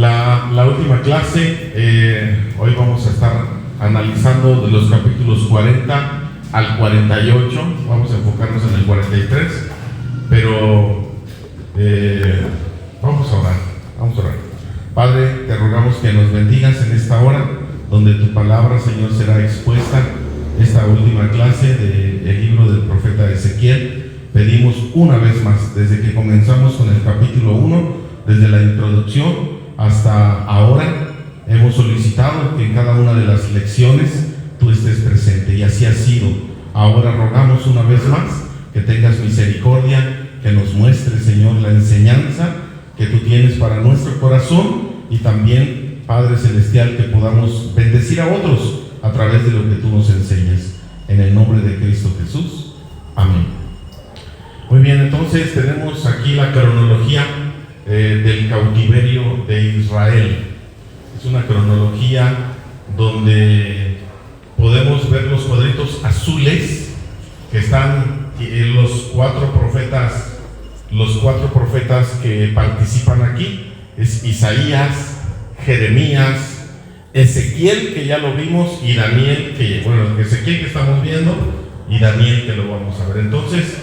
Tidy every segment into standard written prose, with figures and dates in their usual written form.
la última clase. Hoy vamos a estar analizando de los capítulos 40 al 48. Vamos a enfocarnos en el 43, pero vamos a orar. Padre, te rogamos que nos bendigas en esta hora, donde tu palabra, Señor, será expuesta. Esta última clase del libro del profeta Ezequiel, pedimos una vez más, desde que comenzamos con el capítulo 1, desde la introducción hasta ahora, hemos solicitado que en cada una de las lecciones tú estés presente, y así ha sido. Ahora rogamos una vez más que tengas misericordia, que nos muestres, Señor, la enseñanza que tú tienes para nuestro corazón, y también, Padre Celestial, que podamos bendecir a otros a través de lo que tú nos enseñas. En el nombre de Cristo Jesús. Amén. Muy bien, entonces tenemos aquí la cronología del cautiverio de Israel. Es una cronología donde podemos ver los cuadritos azules que están los cuatro profetas que participan aquí. Es Isaías, Jeremías, Ezequiel, que ya lo vimos, y Daniel, Ezequiel que estamos viendo, y Daniel, que lo vamos a ver. Entonces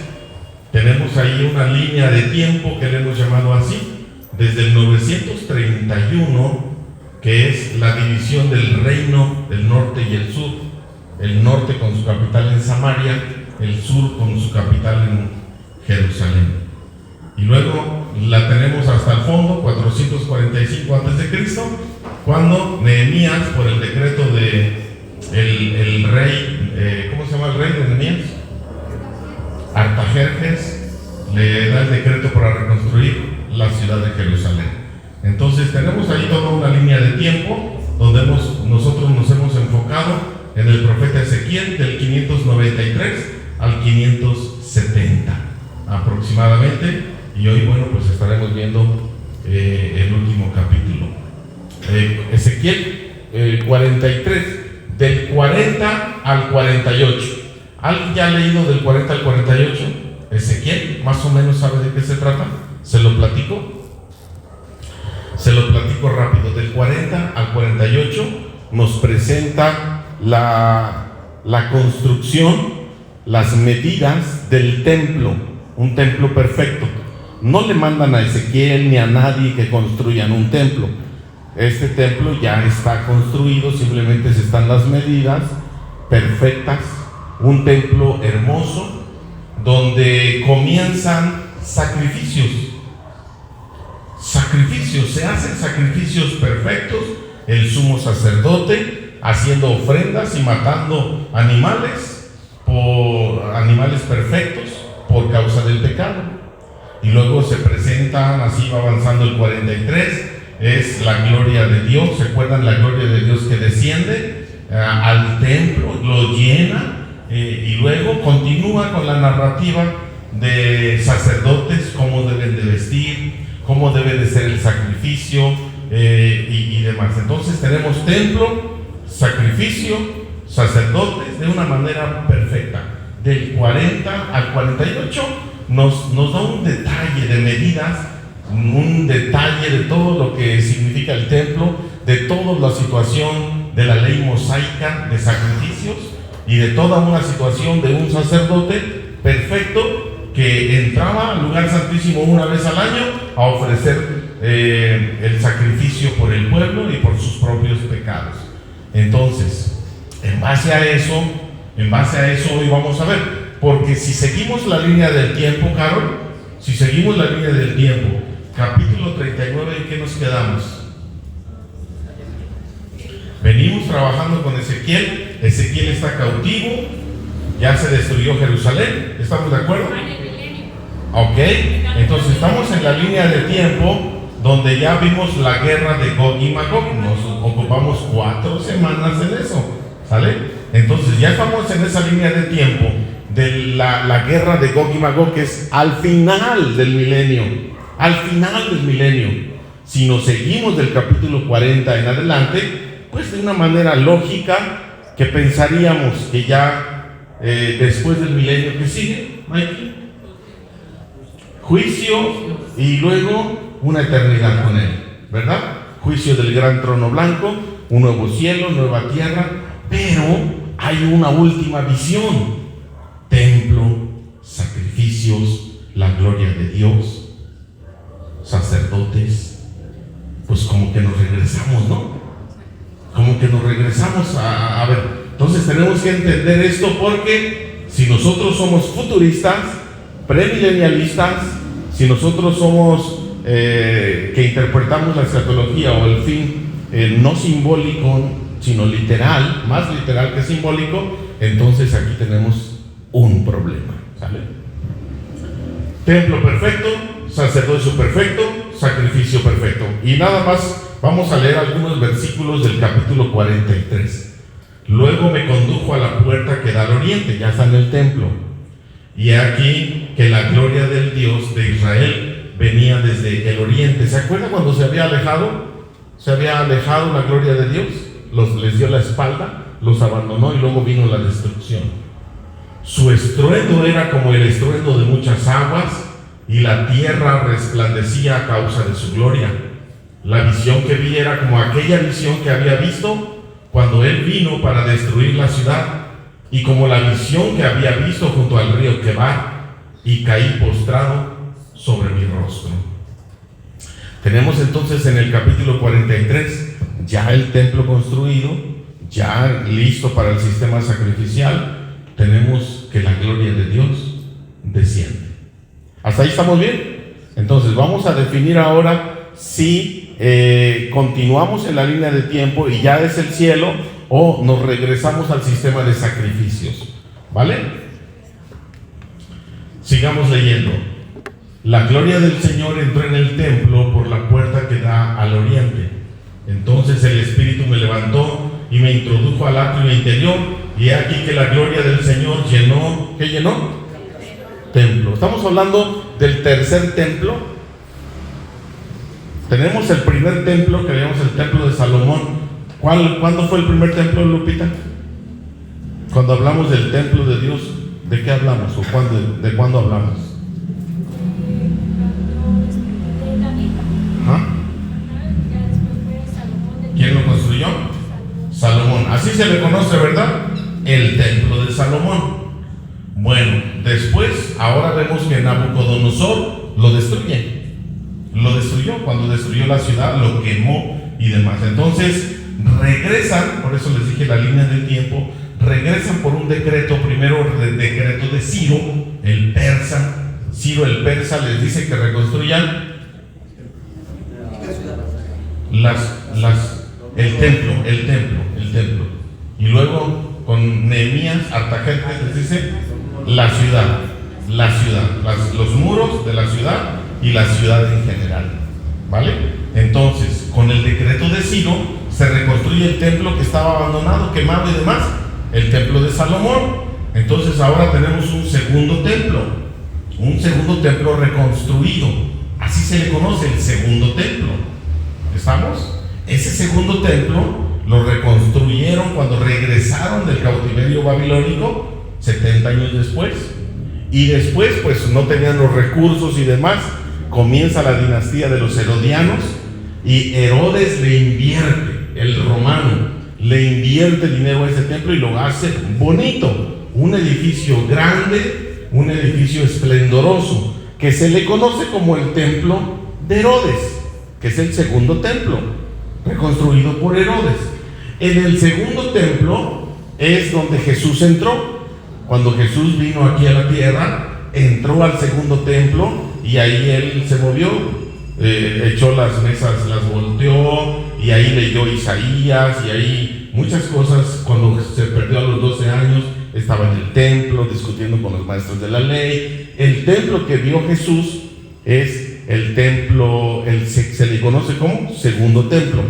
tenemos ahí una línea de tiempo que le hemos llamado así, desde el 931, que es la división del reino del norte y el sur. El norte con su capital en Samaria, el sur con su capital en Jerusalén. Y luego la tenemos hasta el fondo, 445 a.C., cuando Nehemías, por el decreto de el rey, ¿cómo se llama el rey de Nehemías? Artajerjes, le da el decreto para reconstruir la ciudad de Jerusalén. Entonces tenemos ahí toda una línea de tiempo donde nosotros nos hemos enfocado en el profeta Ezequiel, del 593 al 570 aproximadamente, y hoy, pues estaremos viendo el último capítulo. Ezequiel 43, del 40 al 48. ¿Alguien ya ha leído del 40 al 48? Ezequiel, más o menos sabe de qué se trata. ¿Se lo platico rápido. Del 40 al 48 nos presenta la construcción, las medidas del templo, un templo perfecto. No le mandan a Ezequiel ni a nadie que construyan un templo. Este templo ya está construido, simplemente se están las medidas perfectas. Un templo hermoso, donde comienzan sacrificios, se hacen sacrificios perfectos. El sumo sacerdote haciendo ofrendas y matando animales perfectos por causa del pecado. Y luego se presentan, así va avanzando el 43, es la gloria de Dios. ¿Se acuerdan la gloria de Dios que desciende al templo, lo llena? Y luego continúa con la narrativa de sacerdotes, cómo deben de vestir, cómo debe de ser el sacrificio y demás. Entonces tenemos templo, sacrificio, sacerdotes, de una manera perfecta. Del 40 al 48 nos da un detalle de medidas, un detalle de todo lo que significa el templo, de toda la situación de la ley mosaica de sacrificios, y de toda una situación de un sacerdote perfecto que entraba al lugar santísimo una vez al año a ofrecer el sacrificio por el pueblo y por sus propios pecados. Entonces, en base a eso hoy vamos a ver, porque si seguimos la línea del tiempo, Carol, capítulo 39, ¿en qué nos quedamos? Venimos trabajando con Ezequiel. Ezequiel está cautivo, ya se destruyó Jerusalén. ¿Estamos de acuerdo? Ok, entonces estamos en la línea de tiempo donde ya vimos la guerra de Gog y Magog. Nos ocupamos 4 semanas en eso, ¿sale? Entonces ya estamos en esa línea de tiempo de la guerra de Gog y Magog, que es al final del milenio. Si nos seguimos del capítulo 40 en adelante, pues de una manera lógica que pensaríamos que ya después del milenio que sigue, Mikey, juicio y luego una eternidad con él, ¿verdad? juicio del gran trono blanco, un nuevo cielo, nueva tierra, pero hay una última visión: templo, sacrificios, la gloria de Dios, sacerdotes. Pues como que nos regresamos, ¿no? Como que nos regresamos a ver. Entonces tenemos que entender esto, porque si nosotros somos futuristas, premilenialistas, si nosotros somos que interpretamos la escatología o el fin no simbólico, sino literal, más literal que simbólico, entonces aquí tenemos un problema, ¿sale? Templo perfecto, sacerdocio perfecto, sacrificio perfecto. Y nada más vamos a leer algunos versículos del capítulo 43. Luego me condujo a la puerta que da al oriente, ya está en el templo, y aquí que la gloria del Dios de Israel venía desde el oriente. ¿Se acuerda cuando se había alejado? Se había alejado la gloria de Dios, les dio la espalda, los abandonó y luego vino la destrucción. Su estruendo era como el estruendo de muchas aguas, y la tierra resplandecía a causa de su gloria. La visión que vi era como aquella visión que había visto cuando él vino para destruir la ciudad, y como la visión que había visto junto al río Quebar, y caí postrado sobre mi rostro. Tenemos entonces en el capítulo 43 ya el templo construido, ya listo para el sistema sacrificial. Tenemos que la gloria de Dios desciende. ¿Hasta ahí estamos bien? Entonces vamos a definir ahora si continuamos en la línea de tiempo y ya es el cielo, o nos regresamos al sistema de sacrificios. ¿Vale? Sigamos leyendo. La gloria del Señor entró en el templo por la puerta que da al oriente. Entonces el Espíritu me levantó y me introdujo al atrio interior, y he aquí que la gloria del Señor llenó, ¿qué llenó? Templo. Estamos hablando del tercer templo. Tenemos el primer templo, que llamamos el templo de Salomón. ¿Cuándo fue el primer templo, Lupita? Cuando hablamos del templo de Dios, ¿de qué hablamos? ¿O de cuándo hablamos? ¿Ah? ¿Quién lo construyó? Salomón. Así se le conoce, ¿verdad? El templo de Salomón. Bueno, después, ahora vemos que Nabucodonosor lo destruye. Lo destruyó, cuando destruyó la ciudad, lo quemó y demás. Entonces, regresan, por eso les dije la línea del tiempo, regresan por un decreto, primero el decreto de Ciro, el persa. Ciro el persa les dice que reconstruyan el templo. Y luego con Nehemías, Artajerjes les dice la ciudad, los muros de la ciudad y la ciudad en general. ¿Vale? Entonces, con el decreto de Ciro se reconstruye el templo que estaba abandonado, quemado y demás, el templo de Salomón. Entonces ahora tenemos un segundo templo reconstruido. Así se le conoce, el segundo templo. ¿Estamos? Ese segundo templo lo reconstruyeron cuando regresaron del cautiverio babilónico 70 años después. Y después, pues no tenían los recursos y demás. Comienza la dinastía de los herodianos y Herodes le invierte, el romano, le invierte dinero a ese templo y lo hace bonito. Un edificio grande, un edificio esplendoroso, que se le conoce como el templo de Herodes, que es el segundo templo, reconstruido por Herodes. En el segundo templo es donde Jesús entró. Cuando Jesús vino aquí a la tierra, entró al segundo templo y ahí él se movió, echó las mesas, las volteó, y ahí leyó Isaías, y ahí muchas cosas. Cuando se perdió a los 12 años, estaba en el templo discutiendo con los maestros de la ley. El templo que vio Jesús es el templo, se le conoce como segundo templo.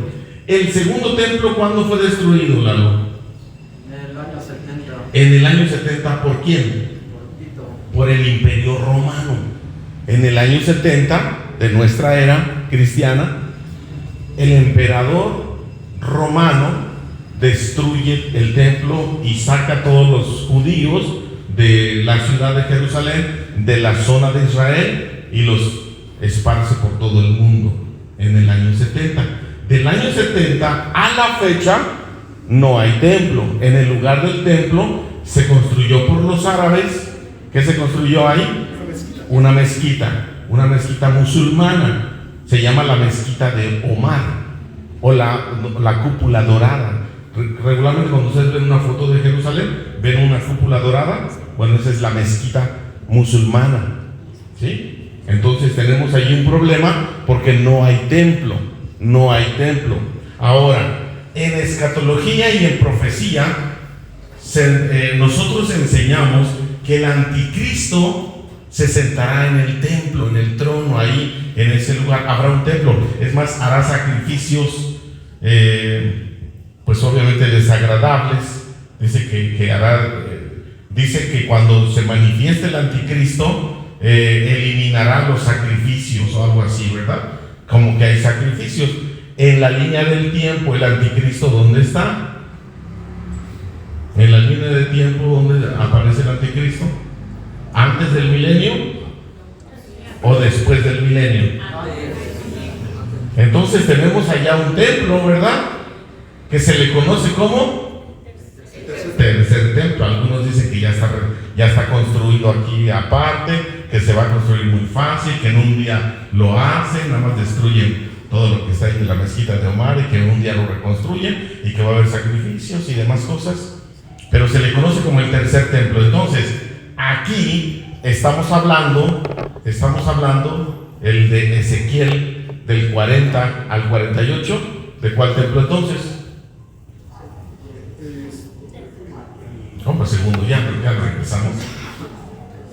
El segundo templo, ¿cuándo fue destruido, Lalo? En el año 70. En el año 70, ¿por quién? Por el Imperio Romano. En el año 70 de nuestra era cristiana, el emperador romano destruye el templo y saca a todos los judíos de la ciudad de Jerusalén, de la zona de Israel, y los esparce por todo el mundo en el año 70. Del año 70 a la fecha no hay templo. En el lugar del templo se construyó por los árabes. ¿Qué se construyó ahí? Una mezquita musulmana. Se llama la mezquita de Omar o la cúpula dorada. Regularmente cuando ustedes ven una foto de Jerusalén, ven una cúpula dorada. Bueno, esa es la mezquita musulmana, ¿sí? Entonces tenemos ahí un problema porque no hay templo. Ahora, en escatología y en profecía, nosotros enseñamos que el anticristo se sentará en el templo, en el trono, ahí, en ese lugar, habrá un templo. Es más, hará sacrificios, pues obviamente desagradables. Dice que cuando se manifieste el anticristo, eliminará los sacrificios o algo así, ¿verdad? Como que hay sacrificios. En la línea del tiempo, el anticristo, ¿dónde está? En la línea del tiempo, ¿dónde aparece el anticristo? ¿Antes del milenio o después del milenio? Entonces tenemos allá un templo, ¿verdad? Que se le conoce como tercer templo. Algunos dicen que ya está construido aquí aparte, que se va a construir muy fácil, que en un día lo hacen, nada más destruyen todo lo que está ahí en la mezquita de Omar y que en un día lo reconstruyen y que va a haber sacrificios y demás cosas, pero se le conoce como el tercer templo. Entonces aquí estamos hablando el de Ezequiel del 40 al 48. ¿De cuál templo entonces? Pues segundo, ya regresamos.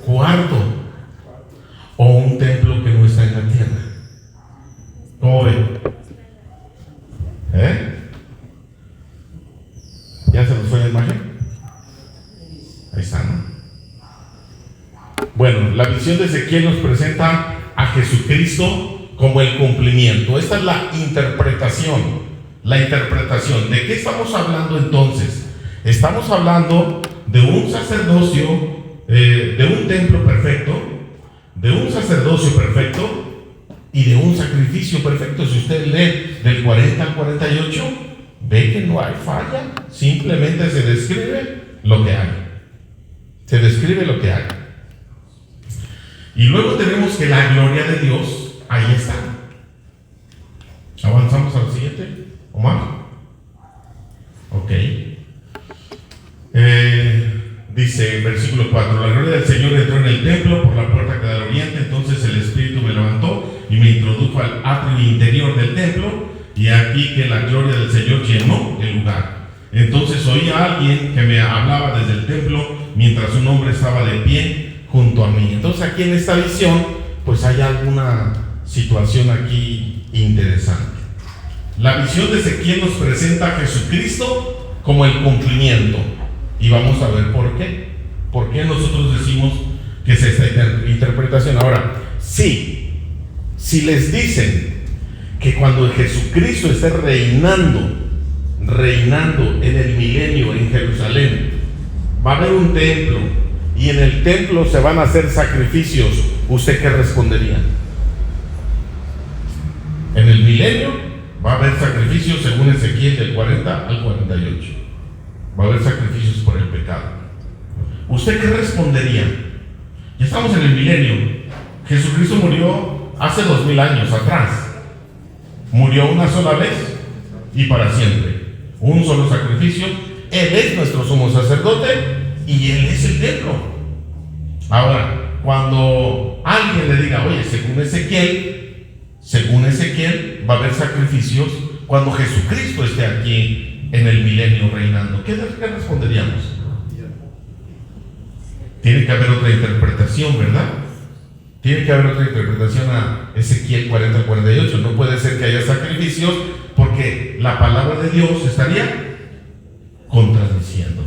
Cuarto, o un templo que no está en la tierra. ¿Cómo ven? ¿Ya se nos fue la imagen? Ahí está, ¿no? Bueno, la visión de Ezequiel nos presenta a Jesucristo como el cumplimiento. Esta es la interpretación. ¿De qué estamos hablando entonces? Estamos hablando de un sacerdocio, de un templo perfecto, de un sacerdocio perfecto y de un sacrificio perfecto. Si usted lee del 40 al 48, ve que no hay falla, simplemente se describe lo que hay. Y luego tenemos que la gloria de Dios, ahí está. Avanzamos al siguiente, Omar. Ok. Dice en versículo 4: la gloria del Señor entró en el templo por la puerta que da al oriente. Entonces el Espíritu me levantó y me introdujo al atrio interior del templo, y aquí que la gloria del Señor llenó el lugar. Entonces oí a alguien que me hablaba desde el templo, mientras un hombre estaba de pie junto a mí. Entonces aquí en esta visión, pues hay alguna situación aquí interesante. La visión de Ezequiel nos presenta a Jesucristo como el cumplimiento. Y vamos a ver por qué. ¿Por qué nosotros decimos que es esta interpretación? Ahora, si les dicen que cuando Jesucristo esté reinando en el milenio en Jerusalén, va a haber un templo y en el templo se van a hacer sacrificios, ¿usted qué respondería? En el milenio va a haber sacrificios según Ezequiel del 40 al 48. Va a haber sacrificios por el pecado. ¿Usted qué respondería? Ya estamos en el milenio. Jesucristo murió hace 2000 años atrás. Murió una sola vez y para siempre. Un solo sacrificio. Él es nuestro sumo sacerdote y Él es el templo. Ahora, cuando alguien le diga, oye, según Ezequiel va a haber sacrificios cuando Jesucristo esté aquí en el milenio reinando, ¿qué responderíamos? Tiene que haber otra interpretación, ¿verdad? Tiene que haber otra interpretación a Ezequiel 40 al 48. No puede ser que haya sacrificios porque la palabra de Dios estaría contradiciendo.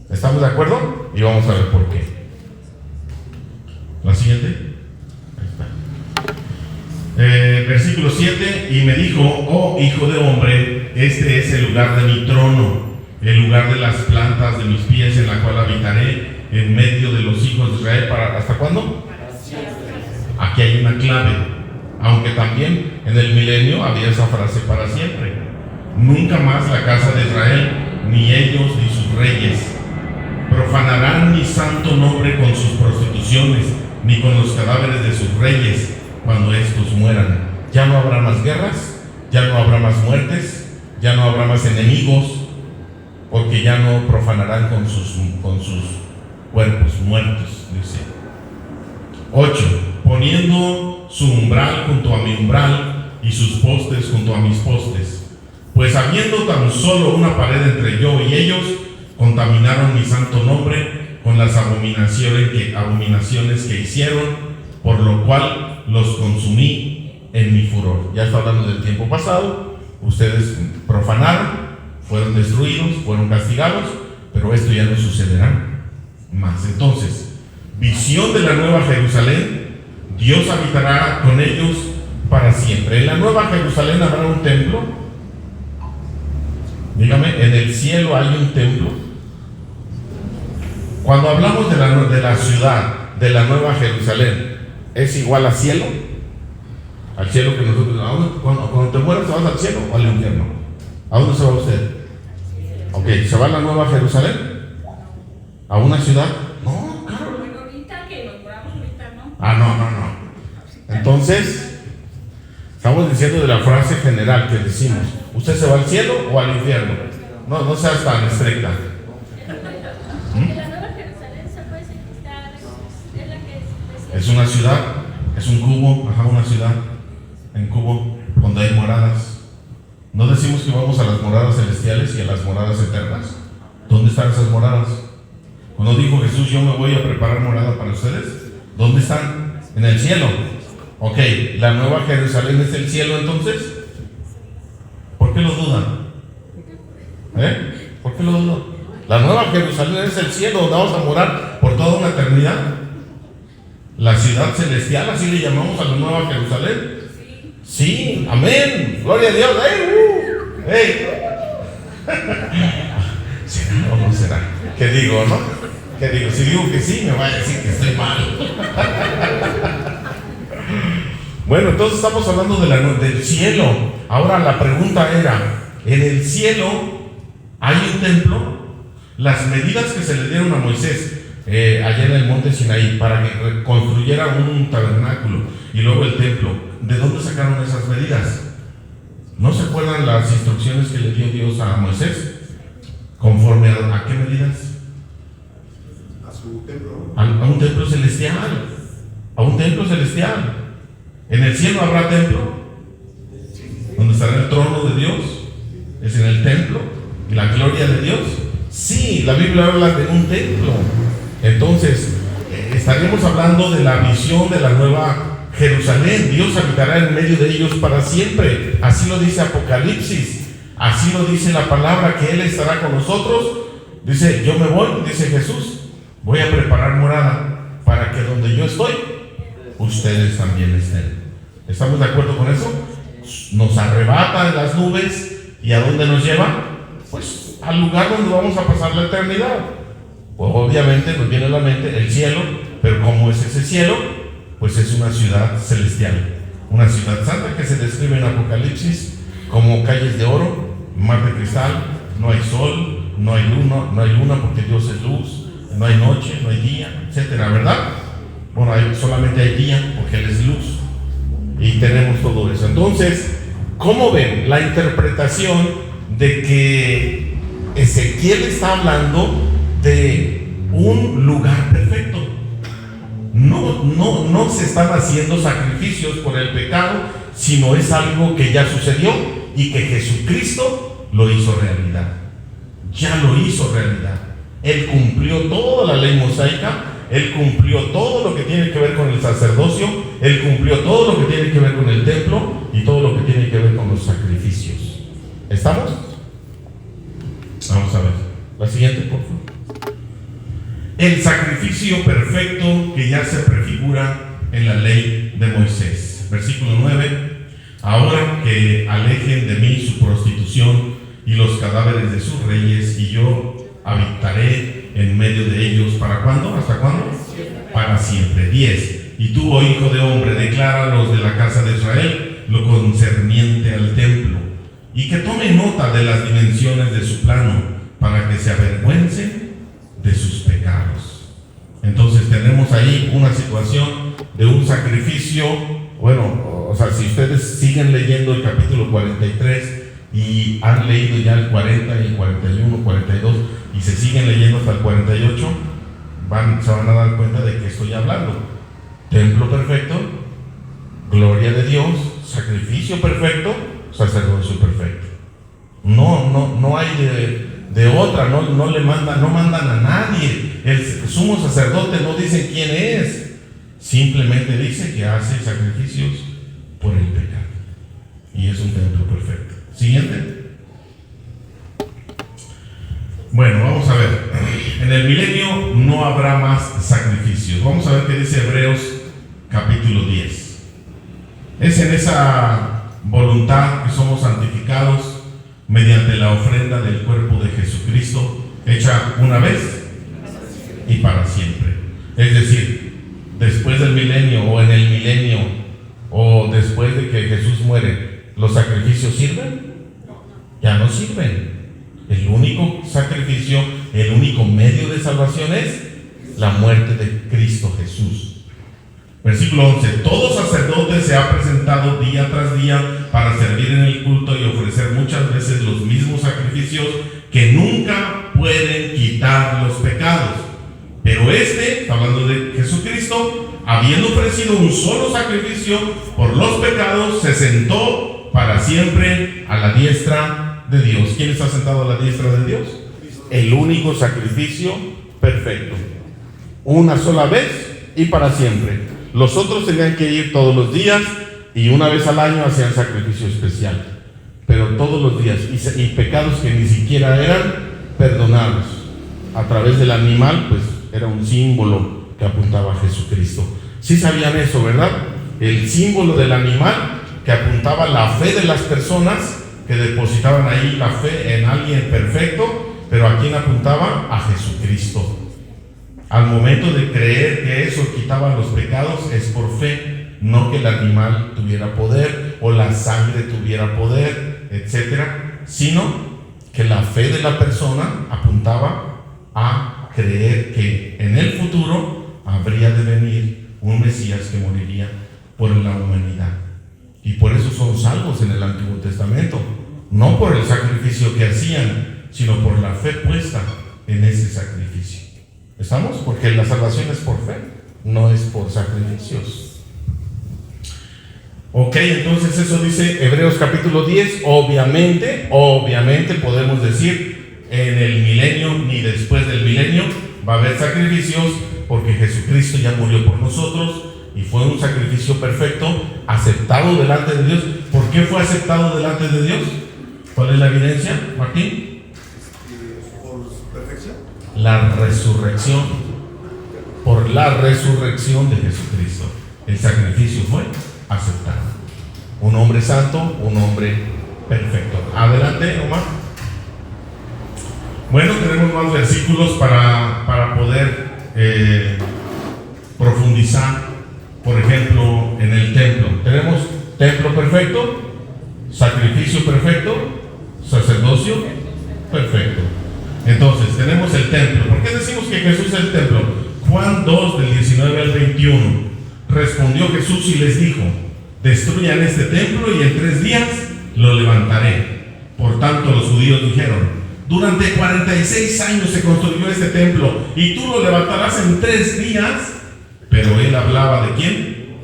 ¿Estamos de acuerdo? Y vamos a ver por qué. La siguiente. Ahí está. Versículo 7: y me dijo, oh hijo de hombre, este es el lugar de mi trono, el lugar de las plantas de mis pies, en la cual habitaré en medio de los hijos de Israel. ¿Hasta cuándo? Aquí hay una clave. Aunque también en el milenio había esa frase para siempre. Nunca más la casa de Israel, ni ellos ni sus reyes, profanarán mi santo nombre con sus prostituciones, ni con los cadáveres de sus reyes, cuando estos mueran. Ya no habrá más guerras, ya no habrá más muertes, ya no habrá más enemigos, porque ya no profanarán con sus cuerpos muertos, dice. 8. Poniendo su umbral junto a mi umbral y sus postes junto a mis postes. Pues habiendo tan solo una pared entre yo y ellos, contaminaron mi santo nombre con las abominaciones que hicieron, por lo cual los consumí en mi furor. Ya está hablando del tiempo pasado. Ustedes profanaron, fueron destruidos, fueron castigados, pero esto ya no sucederá más. Entonces, visión de la nueva Jerusalén. Dios habitará con ellos para siempre. En la nueva Jerusalén habrá un templo. Dígame, en el cielo hay un templo. Cuando hablamos de la ciudad, de la nueva Jerusalén, ¿es igual al cielo? Al cielo que nosotros... Cuando te mueras, ¿te vas al cielo o al infierno? ¿A dónde se va usted? Ok, ¿se va a la nueva Jerusalén? ¿A una ciudad? No, claro. Ahorita que nos moramos, ahorita no. No. Entonces, estamos diciendo de la frase general que decimos: ¿usted se va al cielo o al infierno? No seas tan estricta. La nueva Jerusalén se puede decir que está, es la que Es una ciudad, es un cubo, una ciudad en cubo donde hay moradas. ¿No decimos que vamos a las moradas celestiales y a las moradas eternas? ¿Dónde están esas moradas? Cuando dijo Jesús: yo me voy a preparar morada para ustedes, ¿dónde están? En el cielo. Ok, ¿la nueva Jerusalén es el cielo entonces? ¿Por qué lo dudan? ¿Por qué lo dudan? La nueva Jerusalén es el cielo donde vamos a morar por toda una eternidad. La ciudad celestial, así le llamamos a la nueva Jerusalén. Sí, amén, gloria a Dios. ¡Ey! ¿Será o no será? ¿Qué digo, no? ¿Qué digo? Si digo que sí, me va a decir que estoy mal. Bueno, entonces estamos hablando del cielo. Ahora la pregunta era: ¿en el cielo hay un templo? Las medidas que se le dieron a Moisés allá en el monte Sinaí para que construyera un tabernáculo y luego el templo, ¿de dónde sacaron esas medidas? ¿No se acuerdan las instrucciones que le dio Dios a Moisés? ¿Conforme a qué medidas? A su templo. A un templo celestial. A un templo celestial. ¿En el cielo habrá templo? ¿Donde estará el trono de Dios? ¿Es en el templo? ¿Y la gloria de Dios? Sí, la Biblia habla de un templo. Entonces, estaríamos hablando de la visión de la nueva Jerusalén. Dios habitará en medio de ellos para siempre. Así lo dice Apocalipsis. Así lo dice la palabra, que Él estará con nosotros. Dice: yo me voy, dice Jesús, voy a preparar morada para que donde yo estoy, ustedes también estén. ¿Estamos de acuerdo con eso? Nos arrebata en las nubes. ¿Y a dónde nos lleva? Pues al lugar donde vamos a pasar la eternidad. Pues obviamente nos viene a la mente el cielo, pero ¿cómo es ese cielo? Pues es una ciudad celestial, una ciudad santa que se describe en Apocalipsis como calles de oro, mar de cristal, no hay sol, no hay luna porque Dios es luz, no hay noche, no hay día, etcétera, ¿verdad? Bueno, solamente hay día porque Él es luz y tenemos todo eso. Entonces, ¿cómo ven la interpretación de que Ezequiel está hablando de un lugar perfecto? No se están haciendo sacrificios por el pecado, sino es algo que ya sucedió y que Jesucristo lo hizo realidad. Ya lo hizo realidad. Él cumplió toda la ley mosaica, Él cumplió todo lo que tiene que ver con el sacerdocio, Él cumplió todo lo que tiene que ver con el templo y todo lo que tiene que ver con los sacrificios. ¿Estamos? Vamos a ver. La siguiente, por favor. El sacrificio perfecto que ya se prefigura en la ley de Moisés. Versículo 9. Ahora que alejen de mí su prostitución y los cadáveres de sus reyes, y yo habitaré en medio de ellos. ¿Para cuándo? ¿Hasta cuándo? Para siempre. 10. y tú, oh hijo de hombre, declara a los de la casa de Israel lo concerniente al templo, y que tome nota de las dimensiones de su plano, para que se avergüencen de sus pecados. Entonces tenemos ahí una situación de un sacrificio. Bueno, o sea, si ustedes siguen leyendo el capítulo 43 y han leído ya el 40 y el 41, 42 y se siguen leyendo hasta el 48, se van a dar cuenta de que estoy hablando. Templo perfecto, gloria de Dios, sacrificio perfecto, sacerdocio perfecto. No hay de otra, no mandan a nadie. El sumo sacerdote no dice quién es, simplemente dice que hace sacrificios por el pecado. Y es un templo perfecto. Siguiente. Bueno, vamos a ver. En el milenio no habrá más sacrificios. Vamos a ver qué dice Hebreos capítulo 10. Es en esa voluntad que somos santificados mediante la ofrenda del cuerpo de Jesucristo, hecha una vez y para siempre. Es decir, después del milenio o en el milenio o después de que Jesús muere, ¿los sacrificios sirven? Ya no sirven. El único sacrificio, el único medio de salvación es la muerte de Cristo Jesús. Versículo 11: todo sacerdote se ha presentado día tras día para servir en el culto y ofrecer muchas veces los mismos sacrificios que nunca pueden quitar los pecados. Pero está hablando de Jesucristo, habiendo ofrecido un solo sacrificio por los pecados, se sentó para siempre a la diestra de Dios. ¿Quién está sentado a la diestra de Dios? El único sacrificio perfecto, una sola vez y para siempre. Los otros tenían que ir todos los días y una vez al año hacían sacrificio especial, pero todos los días, y pecados que ni siquiera eran perdonados a través del animal, pues era un símbolo que apuntaba a Jesucristo. Sí sabían eso, ¿verdad? El símbolo del animal que apuntaba a la fe de las personas que depositaban ahí la fe en alguien perfecto, pero ¿a quién apuntaba? A Jesucristo. Al momento de creer que eso quitaba los pecados, es por fe, no que el animal tuviera poder o la sangre tuviera poder, etcétera, sino que la fe de la persona apuntaba a creer que en el futuro habría de venir un Mesías que moriría por la humanidad. Y por eso son salvos en el Antiguo Testamento, no por el sacrificio que hacían, sino por la fe puesta en ese sacrificio. ¿Estamos? Porque la salvación es por fe, no es por sacrificios. Ok, entonces eso dice Hebreos capítulo 10. Obviamente podemos decir, en el milenio ni después del milenio va a haber sacrificios, porque Jesucristo ya murió por nosotros y fue un sacrificio perfecto, aceptado delante de Dios. ¿Por qué fue aceptado delante de Dios? ¿Cuál es la evidencia, Martín? Por perfección. La resurrección. Por la resurrección de Jesucristo, el sacrificio fue aceptado. Un hombre santo, un hombre perfecto. Adelante, Omar. Bueno, tenemos más versículos para poder profundizar. Por ejemplo, en el templo tenemos templo perfecto, sacrificio perfecto, sacerdocio perfecto. Entonces tenemos el templo. ¿Por qué decimos que Jesús es el templo? Juan 2 del 19 al 21. Respondió Jesús y les dijo: destruyan este templo y en 3 días lo levantaré. Por tanto los judíos dijeron: durante 46 años se construyó este templo y tú lo levantarás en 3 días. Pero él hablaba ¿de quién?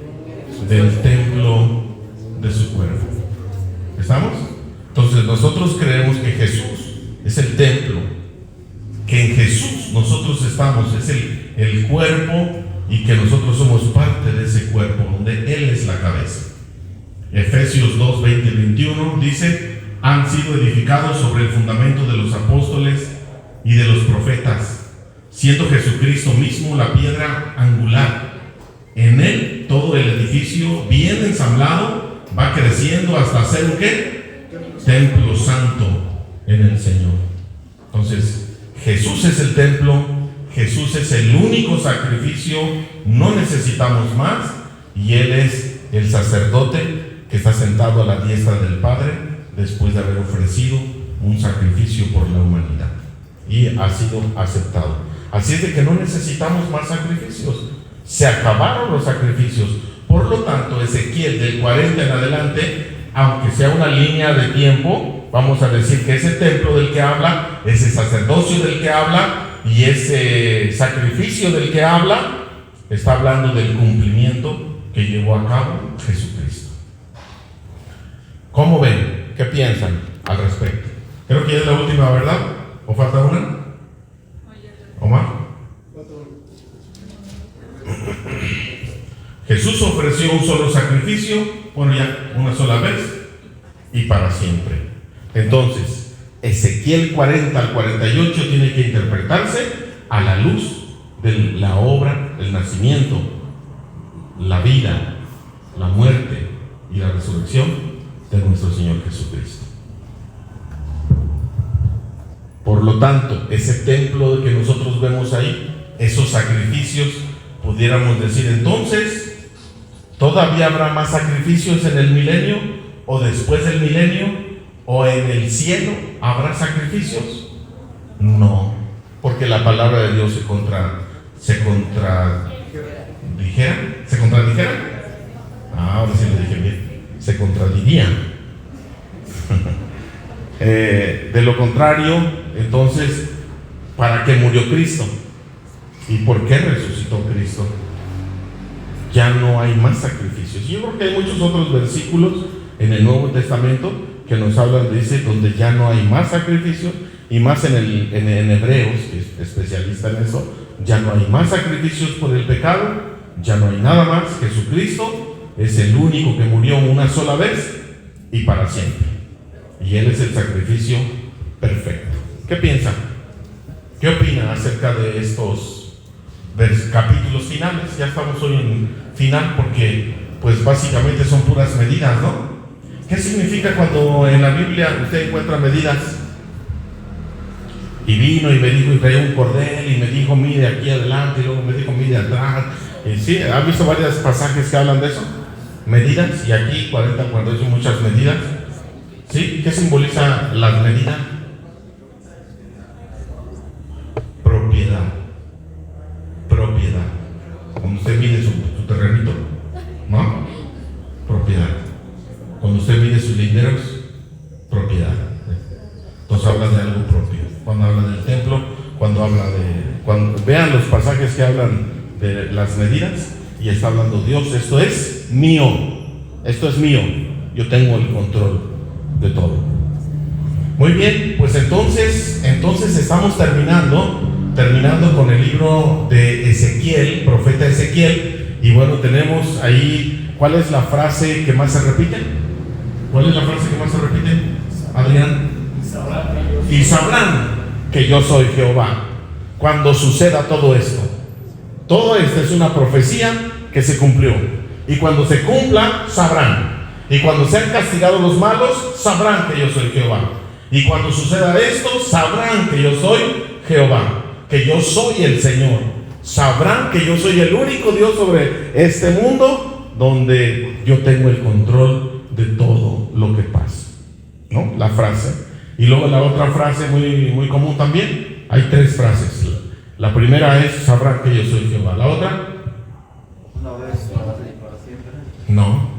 Del templo de su cuerpo. ¿Estamos? Entonces nosotros creemos que Jesús es el templo, que en Jesús nosotros estamos, es el cuerpo, y que nosotros somos parte de ese cuerpo donde Él es la cabeza. Efesios 2, 20 y 21 dice: han sido edificados sobre el fundamento de los apóstoles y de los profetas, siendo Jesucristo mismo la piedra angular. En Él todo el edificio, bien ensamblado, va creciendo hasta ser un ¿qué? Templo santo en el Señor. Entonces Jesús es el templo, Jesús es el único sacrificio, no necesitamos más, y Él es el sacerdote que está sentado a la diestra del Padre después de haber ofrecido un sacrificio por la humanidad y ha sido aceptado. Así es de que no necesitamos más sacrificios, se acabaron los sacrificios. Por lo tanto, Ezequiel del 40 en adelante, aunque sea una línea de tiempo, vamos a decir que ese templo del que habla, ese sacerdocio del que habla y ese sacrificio del que habla, está hablando del cumplimiento que llevó a cabo Jesucristo. ¿Cómo ven? ¿Qué piensan al respecto? Creo que ya es la última, ¿verdad? ¿O falta una? ¿Omar? Jesús ofreció un solo sacrificio, bueno, ya una sola vez y para siempre. Entonces, Ezequiel 40 al 48 tiene que interpretarse a la luz de la obra, el nacimiento, la vida, la muerte y la resurrección de nuestro Señor Jesucristo. Por lo tanto, ese templo que nosotros vemos ahí, esos sacrificios, pudiéramos decir entonces, ¿todavía habrá más sacrificios en el milenio o después del milenio o en el cielo habrá sacrificios? No, porque la palabra de Dios se contradijera. Ahora sí lo dije bien, se contradiría. De lo contrario, entonces, ¿para qué murió Cristo? ¿Y por qué resucitó Cristo? Ya no hay más sacrificios. Yo creo que hay muchos otros versículos en el Nuevo Testamento que nos hablan de ese, donde ya no hay más sacrificios, y más en Hebreos, que es especialista en eso, ya no hay más sacrificios por el pecado, ya no hay nada más. Jesucristo es el único que murió una sola vez y para siempre, y Él es el sacrificio perfecto. ¿Qué piensan? ¿Qué opinan acerca de estos capítulos finales? Ya estamos hoy en final porque pues básicamente son puras medidas, ¿no? ¿Qué significa cuando en la Biblia usted encuentra medidas? Y vino y me dijo, y traía un cordel y me dijo, mide aquí adelante, y luego me dijo, mide atrás. Y sí, ¿han visto varios pasajes que hablan de eso? Medidas, y aquí 48 muchas medidas. ¿Sí? ¿Qué simboliza las medidas? Propiedad. Cuando usted mide su terrenito, ¿no? Propiedad. Cuando usted mide sus linderos, propiedad. Entonces habla de algo propio. Cuando habla del templo, cuando vean los pasajes que hablan de las medidas, y está hablando Dios, esto es mío, yo tengo el control de todo. Muy bien, pues entonces estamos terminando con el libro de Ezequiel, profeta Ezequiel, y bueno, tenemos ahí, ¿cuál es la frase que más se repite? Adrián. Y sabrán que yo soy Jehová cuando suceda todo esto. Todo esto es una profecía que se cumplió, y cuando se cumpla, sabrán. Y cuando sean castigados los malos, sabrán que yo soy Jehová. Y cuando suceda esto, sabrán que yo soy Jehová, que yo soy el Señor. Sabrán que yo soy el único Dios sobre este mundo, donde yo tengo el control de todo lo que pasa, ¿no? La frase. Y luego la otra frase muy, muy común también. Hay tres frases. La primera es, sabrán que yo soy Jehová. La otra, Una vez y para siempre. no.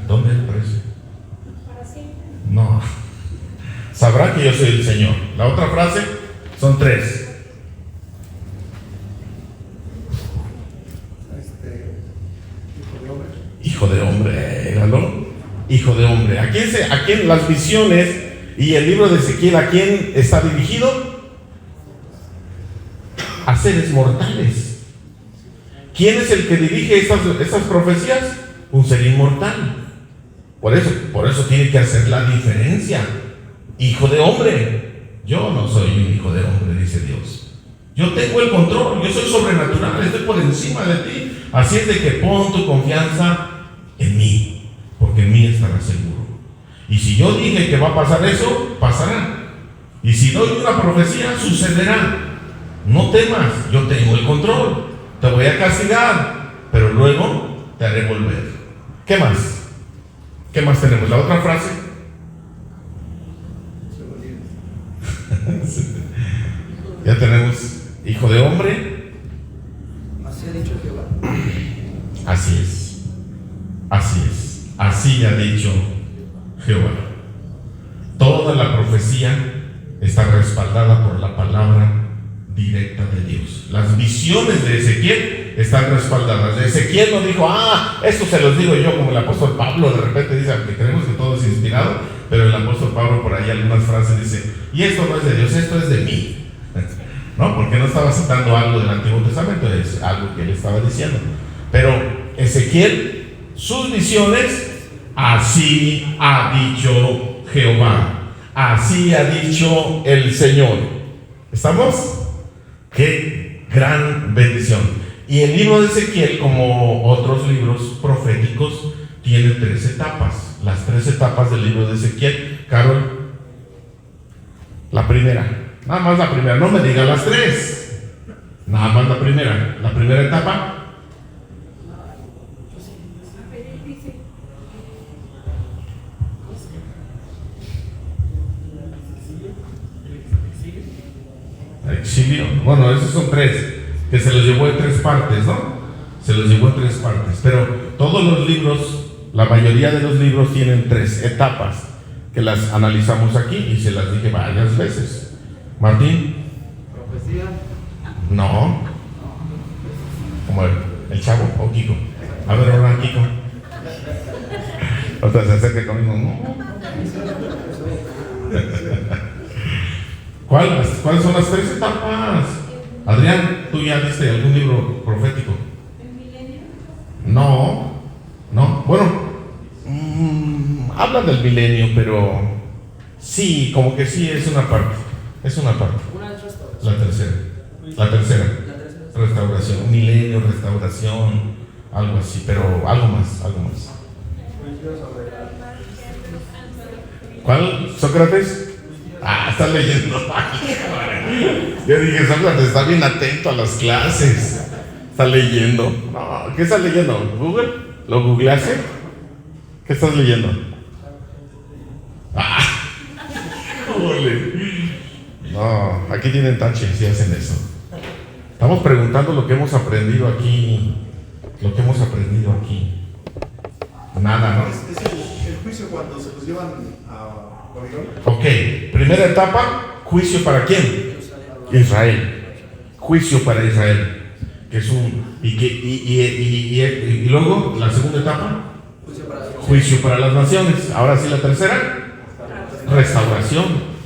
¿Dónde aparece? Para siempre. No. Sabrán que yo soy el Señor. La otra frase son tres. Hijo de hombre, éralo. Hijo de hombre. ¿A quién las visiones y el libro de Ezequiel, a quién está dirigido? A seres mortales. ¿Quién es el que dirige estas profecías? Un ser inmortal. Por eso tiene que hacer la diferencia. Hijo de hombre. Yo no soy un hijo de hombre, dice Dios. Yo tengo el control, yo soy sobrenatural, estoy por encima de ti. Así es de que pon tu confianza en mí, porque en mí estarás seguro. Y si yo dije que va a pasar eso, pasará. Y si doy una profecía, sucederá. no temas, yo tengo el control, te voy a castigar, pero luego te haré volver. ¿Qué más? ¿Qué más tenemos? La otra frase. Ya tenemos hijo de hombre. Así ha dicho Jehová. Así es. Así es. Así ha dicho Jehová. Toda la profecía está respaldada por la palabra directa de Dios. Las visiones de Ezequiel están respaldadas. Ezequiel no dijo, esto se los digo yo, como el apóstol Pablo de repente dice, que creemos que todo es inspirado, pero el apóstol Pablo por ahí algunas frases dice, y esto no es de Dios, esto es de mí. ¿No? Porque no estaba citando algo del Antiguo Testamento, es algo que él estaba diciendo. Pero Ezequiel, sus visiones, así ha dicho Jehová, así ha dicho el Señor. ¿Estamos? ¡Qué gran bendición! Y el libro de Ezequiel, como otros libros proféticos, tiene 3 etapas. Las 3 etapas del libro de Ezequiel. Carol, la primera. Nada más la primera, no me diga las 3. Nada más la primera. La primera etapa. Exilio. Bueno, esos son 3. Que se los llevó en 3 partes, ¿no? Se los llevó en 3 partes. Pero todos los libros, la mayoría de los libros tienen 3 etapas que las analizamos aquí y se las dije varias veces. Martín. Profecía. No. Como el chavo o Kiko. A ver, ahora Kiko. Otra se acerca conmigo. No. ¿Cuáles son las 3 etapas? Adrián, ¿tú ya viste algún libro profético? ¿El milenio? No. Bueno, hablan del milenio, pero sí, como que sí es una parte. Es una parte. La tercera. Restauración, milenio, restauración, algo así, pero algo más. ¿Cuál? ¿Sócrates? Está leyendo. Yo dije, Sócrates está bien atento a las clases. Está leyendo. No, ¿qué estás leyendo? ¿Google? ¿Lo googleaste? ¿Qué estás leyendo? Jole. No, aquí tienen tache si hacen eso. Estamos preguntando lo que hemos aprendido aquí. Nada, ¿no? Es el juicio cuando se los llevan a Babilonia. Ok, primera etapa, juicio para quién? Israel. Juicio para Israel. Que es y luego la segunda etapa, juicio para las naciones. Ahora sí la tercera, restauración.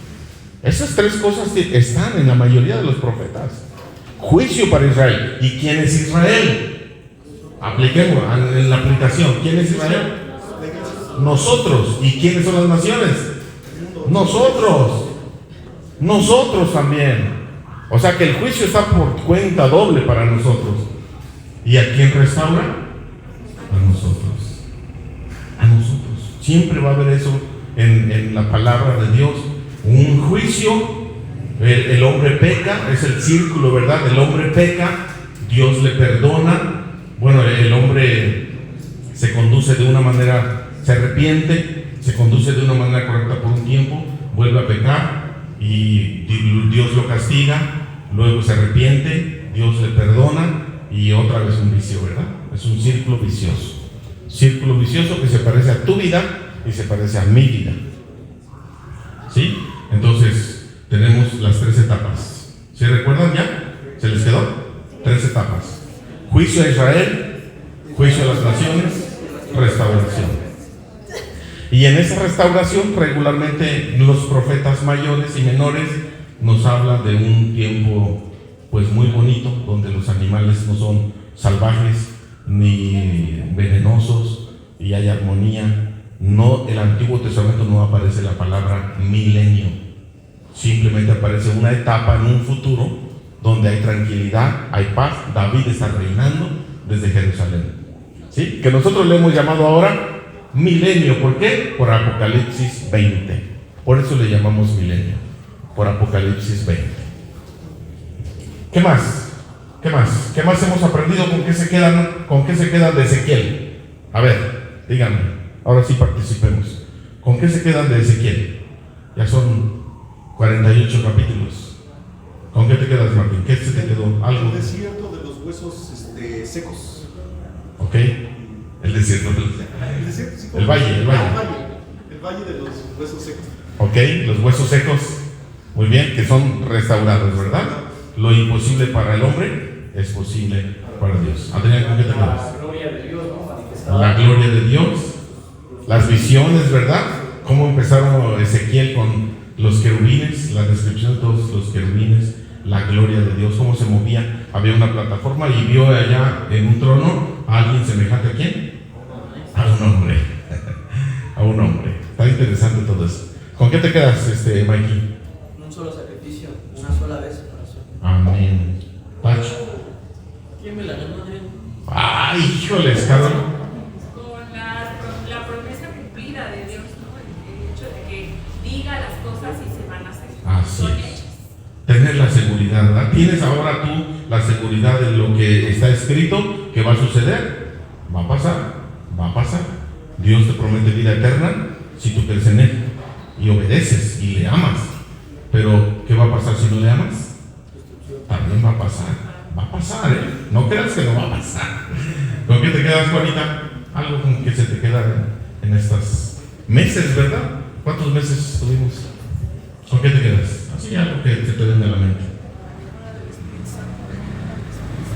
Esas 3 cosas están en la mayoría de los profetas. Juicio para Israel. ¿Y quién es Israel? Apliquemos en la aplicación. ¿Quién es Israel? Nosotros. ¿Y quiénes son las naciones? Nosotros también. O sea que el juicio está por cuenta doble para nosotros. ¿Y a quién restaura? A nosotros. Siempre va a haber eso en la palabra de Dios. Un juicio, el hombre peca, es el círculo, ¿verdad? El hombre peca, Dios le perdona. Bueno, el hombre se conduce de una manera, se arrepiente, se conduce de una manera correcta por un tiempo, vuelve a pecar y Dios lo castiga, luego se arrepiente, Dios le perdona y otra vez un vicio, ¿verdad? Es un círculo vicioso. Círculo vicioso que se parece a tu vida y se parece a mi vida. ¿Sí? Entonces, tenemos las 3 etapas. ¿Se recuerdan ya? ¿Se les quedó? 3 etapas. Juicio a Israel, juicio a las naciones, restauración. Y en esa restauración, regularmente los profetas mayores y menores nos hablan de un tiempo pues muy bonito, donde los animales no son salvajes ni venenosos y hay armonía. No, el Antiguo Testamento no aparece la palabra milenio, simplemente aparece una etapa en un futuro donde hay tranquilidad, hay paz. David está reinando desde Jerusalén, ¿sí? Que nosotros le hemos llamado ahora milenio. ¿Por qué? Por Apocalipsis 20. Por eso le llamamos milenio, por Apocalipsis 20. ¿Qué más? ¿Qué más? ¿Qué más hemos aprendido? ¿Con qué se quedan de Ezequiel? A ver, díganme. Ahora sí participemos. ¿Con qué se quedan de Ezequiel? Ya son 48 capítulos. ¿Con qué te quedas, Martín? ¿Qué se te quedó? ¿Algo? El desierto de los huesos secos. Ok. El desierto. El desierto, sí, El valle. El valle de los huesos secos. Ok, los huesos secos. Muy bien, que son restaurados, ¿verdad? Lo imposible para el hombre es posible para Dios. Adrián, ¿con qué te quedas? La gloria de Dios, ¿no? Manifestada. La gloria de Dios. Las visiones, ¿verdad? Cómo empezaron Ezequiel con los querubines, la descripción de todos los querubines, la gloria de Dios, cómo se movía. Había una plataforma y vio allá en un trono a alguien semejante a quién? A un hombre. A un hombre. Está interesante todo eso. ¿Con qué te quedas, Mikey? Un solo sacrificio, una sola vez. Amén. Pacho. ¿Quién me la ganó, Adrián? Ay, híjoles, Carol. Con la promesa cumplida de Dios, ¿no? El hecho de que diga las cosas y se van a hacer. Así Son es. hechas. Tener la seguridad, ¿verdad? ¿Tienes ahora tú la seguridad de lo que está escrito que va a suceder? Va a pasar, va a pasar. Dios te promete vida eterna si tú crees en Él y obedeces y le amas. Pero, ¿qué va a pasar si no le amas? También va a pasar, ¿eh? No creas que no va a pasar. ¿Con qué te quedas, Juanita? Algo con que se te queda en estos meses, ¿verdad? ¿Cuántos meses tuvimos? ¿Con qué te quedas? Así algo que se te venga a la mente.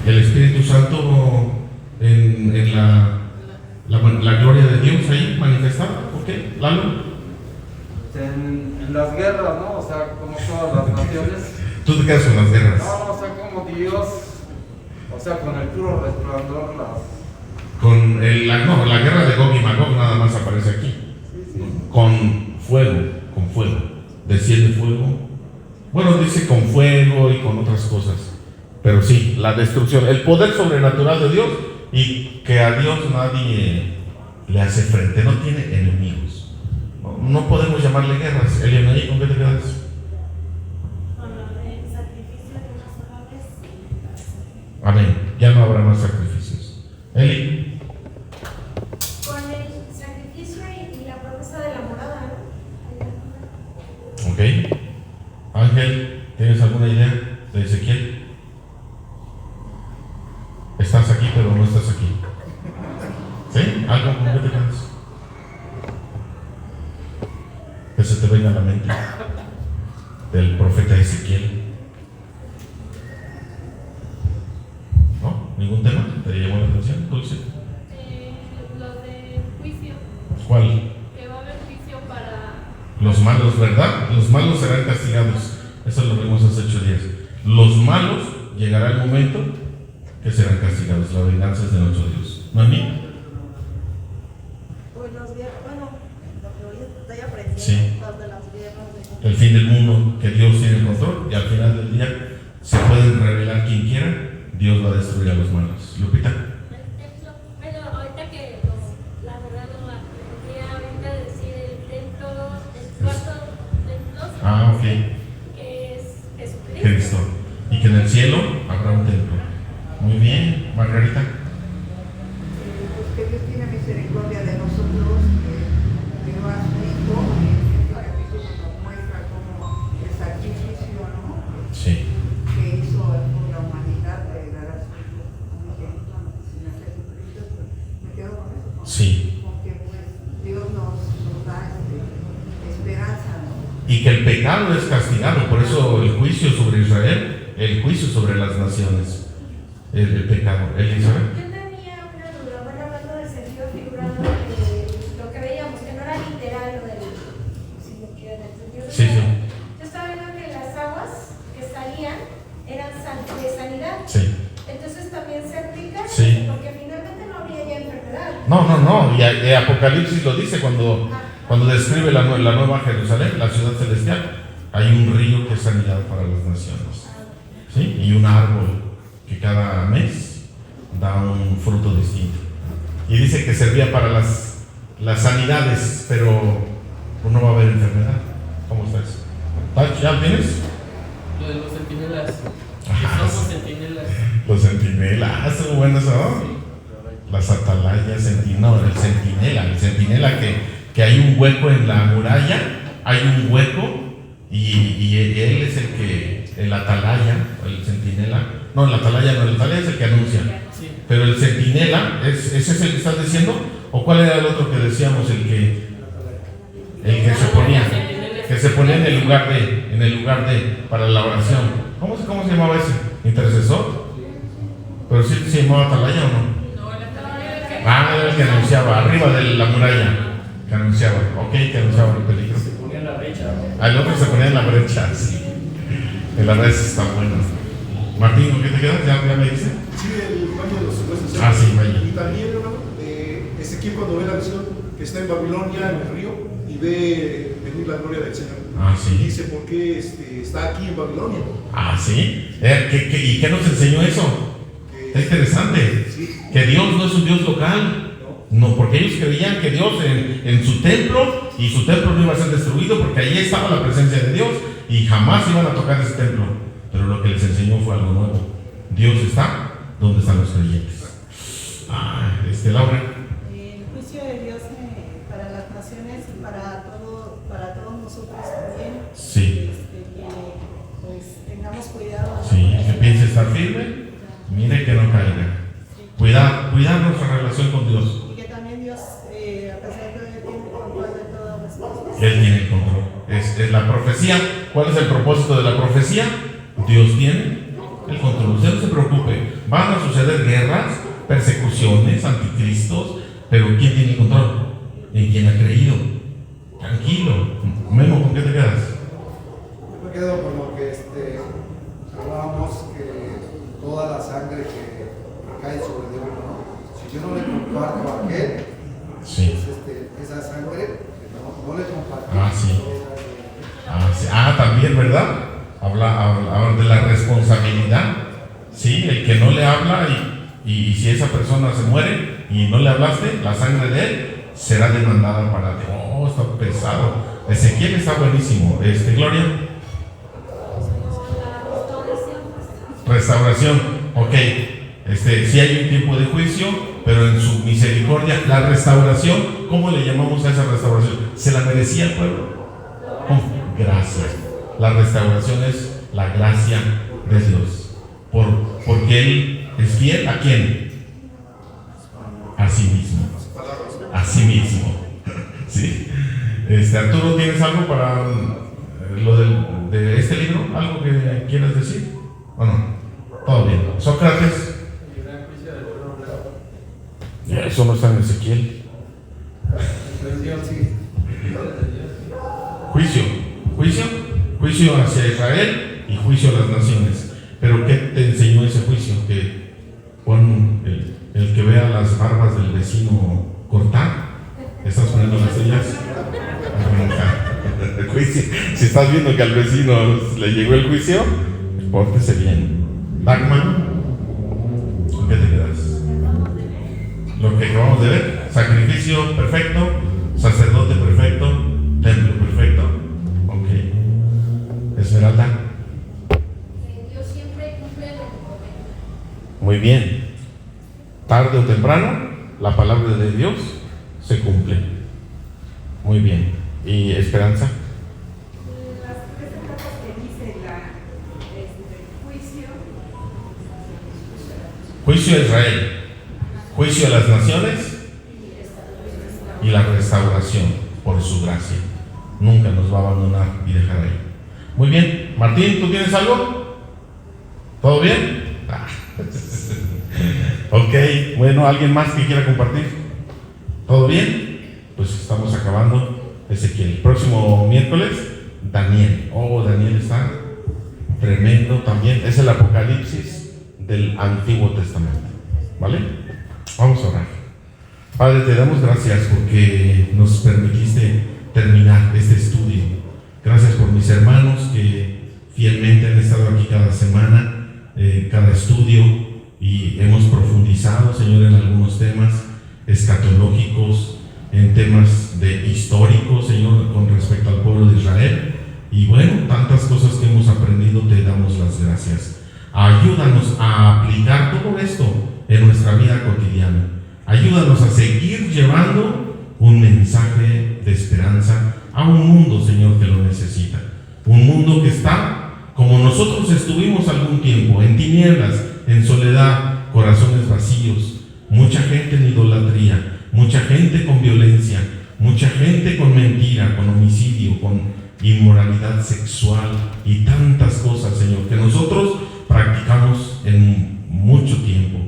El Espíritu Santo en la gloria de Dios ahí manifestada. ¿Por qué? Lalo. En las guerras, ¿no? O sea, como todas las naciones. Tú te quedas con las guerras. No, o sea, como Dios, o sea, con el puro resplandor, Con la guerra de Gog y Magog nada más aparece aquí. Con fuego. Desciende fuego. Bueno, dice con fuego y con otras cosas. Pero sí, la destrucción, el poder sobrenatural de Dios y que a Dios nadie le hace frente, no tiene enemigos. No podemos llamarle guerras. Eliana, ¿con qué te quedas? Con lo del sacrificio de una sola vez. Amén. Ya no habrá más sacrificios. Eli. Con el sacrificio y la promesa de la morada, ¿no? Ok. Ángel, ¿tienes alguna idea de Ezequiel? Estás aquí, pero no estás aquí. ¿Sí? ¿Algo con qué te quedas? Que se te venga a la mente del profeta Ezequiel. ¿No? ¿Ningún tema? ¿Te llamó la atención, Dulce? Lo del juicio, ¿Cuál? que va a haber juicio para. Los malos, ¿verdad? Los malos serán castigados. Eso lo vimos hace 8 días. Los malos llegará el momento que serán castigados. La venganza es de nuestro Dios. ¿No es mí? Pues las guerras, bueno, lo que hoy estoy aprendiendo, Sí. las de las guerras de... El fin del mundo, que Dios tiene el control, y al final del día se pueden revelar quien quiera, Dios va a destruir a los malos. Lupita. Bueno, ahorita que la verdad no la quería ahorita decir el templo, el cuarto templo. Ah, ok. Que es Jesucristo. Cristo. Y que en el cielo habrá un templo. Muy bien, Margarita. Pues que Dios tiene misericordia de nosotros, que dio a su Hijo, y el capítulo nos muestra como el sacrificio, ¿no? Sí. Que hizo por la humanidad de dar a su Hijo unigénito, sin hacer Jesucristo, pues me quedo con eso, ¿no? Sí. Porque pues Dios nos da esperanza, ¿no? Y que el pecado es castigado, por eso el juicio sobre Israel, el juicio sobre las naciones, el pecado. Elizabeth. Yo tenía una duda, bueno, hablando del sentido figurado de lo que veíamos, que no era literal lo del, sino que era el sentido Sí, sí. figurado. Yo estaba viendo que las aguas que salían eran de sanidad. Sí. Entonces también se aplica, Sí. porque finalmente no habría ya enfermedad. No. Y Apocalipsis lo dice cuando describe la nueva Jerusalén, la ciudad celestial. Hay un río que es sanidad para las naciones. ¿Sí? Y un árbol que cada mes da un fruto distinto. Y dice que servía para las sanidades, pero no va a haber enfermedad. ¿Cómo está eso? ¿Ya lo tienes? Lo de los centinelas. Ajá, Somos centinelas. los centinelas, son buenos, ¿no? Las atalayas, el centinela que hay un hueco en la muralla, hay un hueco y él es el atalaya, el centinela. No, el atalaya no, el atalaya es el que anuncia. Sí. Pero el centinela, ¿ese es el que estás diciendo? ¿O cuál era el otro que decíamos? El que se ponía en el lugar de, para la oración. ¿Cómo se llamaba ese? ¿Intercesor? Pero sí se llamaba atalaya o no. No, la atalaya era el que Era el que anunciaba, arriba de la muralla. Que anunciaba, que anunciaba el peligro. Se ponía en la brecha, ¿no? El otro se ponía en la brecha, sí. En la brecha está bueno. Martín, ¿con qué te quedas? ¿Ya me dice? Sí, el baño de los huesos. Ah, sí, vaya. Y también, hermano, Ezequiel cuando ve la visión que está en Babilonia, en el río, y ve venir la gloria del Señor. Ah, sí. Y dice, ¿por qué está aquí en Babilonia? Ah, sí. ¿Y qué nos enseñó eso? Que- Es interesante. Sí. Que Dios no es un Dios local. No, porque ellos creían que Dios en su templo, y su templo no iba a ser destruido porque allí estaba la presencia de Dios y jamás iban a tocar ese templo. Pero lo que les enseñó fue algo nuevo. Dios está donde están los creyentes. Laura. El juicio de Dios para las naciones y para todos nosotros también. Sí. Que pues tengamos cuidado. Sí, que piense estar firme, mire que no caiga. Cuidar nuestra relación con Dios. Y que también Dios, a pesar de que tiene control de todas las cosas. Él tiene el control. Es la profecía. ¿Cuál es el propósito de la profecía? Dios tiene el control. Usted no se preocupe. Van a suceder guerras, persecuciones, anticristos, pero ¿quién tiene el control? En quien ha creído. Tranquilo. Memo, ¿con qué te quedas? Yo me quedo con lo que hablábamos, que toda la sangre que cae sobre de uno, ¿no? Si yo no le comparto a aquel, Sí. pues esa sangre no le comparto. Ah, sí. Sí. También, ¿verdad? Habla de la responsabilidad. Sí, el que no le habla y si esa persona se muere y no le hablaste, la sangre de él será demandada para ti. Oh, está pesado. Ezequiel está buenísimo. Gloria. Restauración. Ok. Sí hay un tiempo de juicio, pero en su misericordia, la restauración, ¿cómo le llamamos a esa restauración? ¿Se la merecía el pueblo? Oh, gracias. La restauración es la gracia de Dios. Porque Él es fiel ¿a quién? A sí mismo. A sí mismo. Sí. Arturo, ¿tienes algo para lo de este libro? ¿Algo que quieras decir? ¿O no? Todo bien. Sócrates. Eso no está en Ezequiel. Juicio hacia Israel y juicio a las naciones. Pero ¿qué te enseñó ese juicio? Que pon el que vea las barbas del vecino cortar. ¿Estás poniendo las tuyas? El juicio. Si estás viendo que al vecino le llegó el juicio, pórtese bien. Dagmar, ¿con qué te quedas? Lo que acabamos de ver: sacrificio perfecto, sacerdote perfecto, templo perfecto. Ok. Esmeralda. Dios siempre cumple lo que promete. Muy bien. Tarde o temprano, la palabra de Dios se cumple. Muy bien. ¿Y Esperanza? Las tres etapas que dice juicio. Juicio a Israel, juicio a las naciones y la restauración por su gracia. Nunca nos va a abandonar y dejar ahí. Muy bien. Martín, ¿tú tienes algo? ¿Todo bien? Ok, bueno, ¿alguien más que quiera compartir? ¿Todo bien? Pues estamos acabando Ezequiel. Próximo miércoles, Daniel. Oh, Daniel está tremendo también. Es el Apocalipsis del Antiguo Testamento. ¿Vale? Vamos a orar. Padre, te damos gracias porque nos permitiste terminar este estudio. Gracias por mis hermanos que fielmente han estado aquí cada semana, cada estudio, y hemos profundizado, Señor, en algunos temas escatológicos, en temas históricos, Señor, con respecto al pueblo de Israel. Y bueno, tantas cosas que hemos aprendido, te damos las gracias. Ayúdanos a aplicar todo esto en nuestra vida cotidiana. Ayúdanos a seguir llevando un mensaje de esperanza a un mundo, Señor, que lo necesita. Un mundo que está, como nosotros estuvimos algún tiempo, en tinieblas, en soledad, corazones vacíos, mucha gente en idolatría, mucha gente con violencia, mucha gente con mentira, con homicidio, con inmoralidad sexual y tantas cosas, Señor, que nosotros practicamos en mucho tiempo,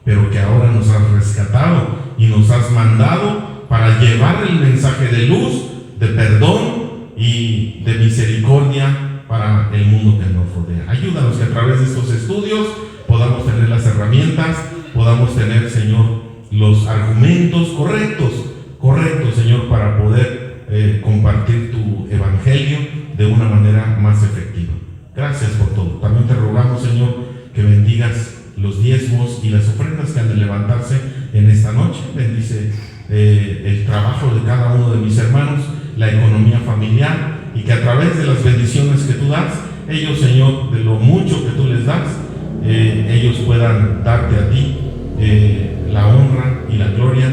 pero que ahora nos has rescatado y nos has mandado para llevar el mensaje de luz, de perdón y de misericordia para el mundo que nos rodea. Ayúdanos que a través de estos estudios podamos tener las herramientas, podamos tener, Señor, los argumentos correctos, Señor, para poder compartir tu evangelio de una manera más efectiva. Gracias por todo. También te rogamos, Señor, que bendigas los diezmos y las ofrendas que han de levantarse en esta noche. Bendice el trabajo de cada uno de mis hermanos, la economía familiar, y que a través de las bendiciones que tú das, ellos, Señor, de lo mucho que tú les das, ellos puedan darte a ti la honra y la gloria